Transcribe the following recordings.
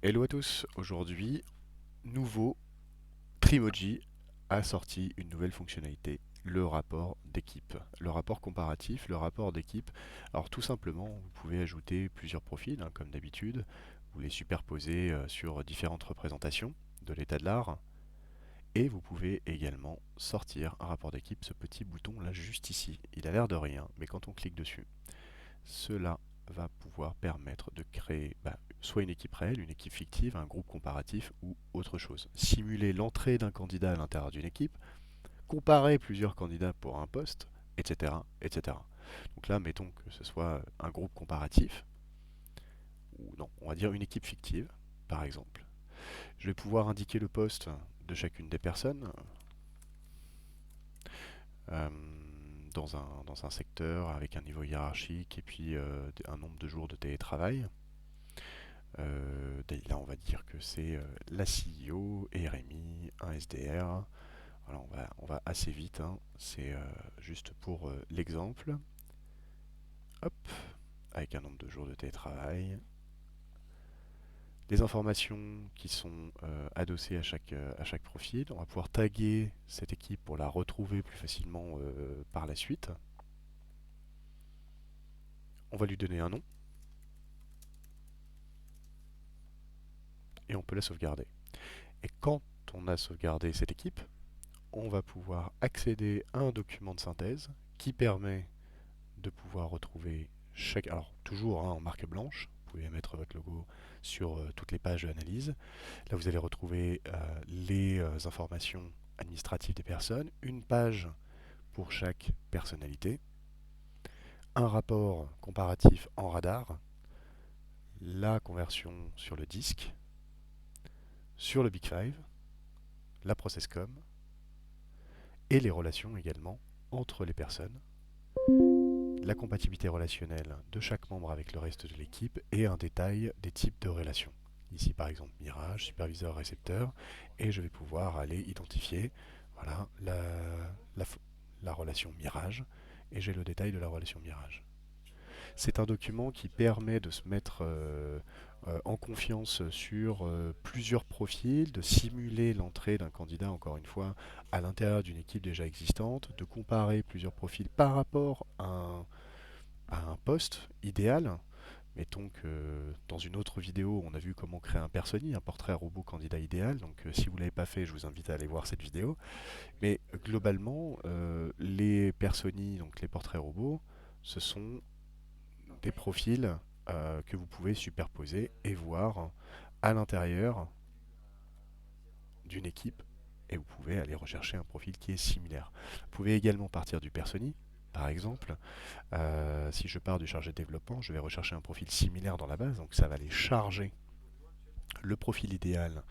Hello à tous, aujourd'hui, nouveau, Trimoji a sorti une nouvelle fonctionnalité, le rapport d'équipe. Le rapport comparatif, le rapport d'équipe. Alors tout simplement, vous pouvez ajouter plusieurs profils, comme d'habitude, vous les superposez sur différentes représentations de l'état de l'art, et vous pouvez également sortir un rapport d'équipe, ce petit bouton là juste ici. Il a l'air de rien, mais quand on clique dessus, cela va pouvoir permettre de créer soit une équipe réelle, une équipe fictive, un groupe comparatif ou autre chose. Simuler l'entrée d'un candidat à l'intérieur d'une équipe, comparer plusieurs candidats pour un poste, etc., etc. Donc là, mettons que ce soit un groupe comparatif, ou non, on va dire une équipe fictive, par exemple. Je vais pouvoir indiquer le poste de chacune des personnes euh, dans un secteur avec un niveau hiérarchique et puis un nombre de jours de télétravail. Là, on va dire que c'est la CEO, RMI, un SDR. Voilà, on va assez vite, hein. C'est juste pour l'exemple. Hop, avec un nombre de jours de télétravail. Les informations qui sont adossées à chaque profil. On va pouvoir taguer cette équipe pour la retrouver plus facilement par la suite. On va lui donner un nom et on peut la sauvegarder. Et quand on a sauvegardé cette équipe, on va pouvoir accéder à un document de synthèse qui permet de pouvoir retrouver chaque... Alors toujours en marque blanche, vous pouvez mettre votre logo sur toutes les pages d'analyse. Là vous allez retrouver les informations administratives des personnes, une page pour chaque personnalité, un rapport comparatif en radar, la conversion sur le disque, sur le Big Five, la processcom et les relations également entre les personnes, la compatibilité relationnelle de chaque membre avec le reste de l'équipe et un détail des types de relations. Ici par exemple Mirage, superviseur, récepteur, et je vais pouvoir aller identifier voilà, la, la relation Mirage, et j'ai le détail de la relation Mirage. C'est un document qui permet de se mettre en confiance sur plusieurs profils, de simuler l'entrée d'un candidat, encore une fois, à l'intérieur d'une équipe déjà existante, de comparer plusieurs profils par rapport à un poste idéal. Mettons que dans une autre vidéo, on a vu comment créer un personi, un portrait robot candidat idéal. Donc si vous ne l'avez pas fait, je vous invite à aller voir cette vidéo. Mais globalement, les personas, donc les portraits robots, ce sont des profils que vous pouvez superposer et voir à l'intérieur d'une équipe, et vous pouvez aller rechercher un profil qui est similaire. Vous pouvez également partir du personi. Par exemple, si je pars du chargé de développement, je vais rechercher un profil similaire dans la base, donc ça va aller charger le profil idéal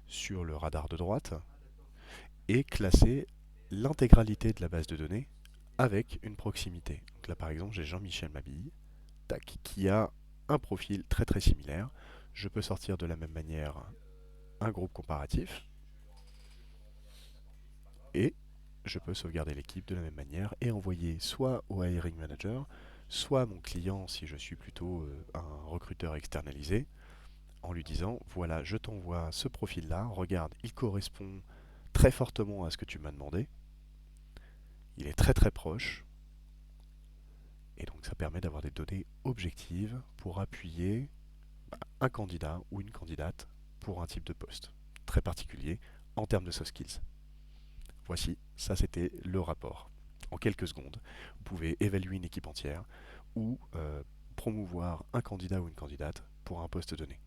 sur le radar de droite et classer l'intégralité de la base de données avec une proximité. Donc là par exemple j'ai Jean-Michel Mabille, tac, qui a un profil très très similaire. Je peux sortir de la même manière un groupe comparatif et je peux sauvegarder l'équipe de la même manière et envoyer soit au hiring manager, soit à mon client si je suis plutôt un recruteur externalisé, en lui disant voilà, je t'envoie ce profil-là, regarde, il correspond très fortement à ce que tu m'as demandé, il est très très proche, et donc ça permet d'avoir des données objectives pour appuyer un candidat ou une candidate pour un type de poste très particulier en termes de soft skills. Voici, ça c'était le rapport. En quelques secondes, vous pouvez évaluer une équipe entière ou promouvoir un candidat ou une candidate pour un poste donné.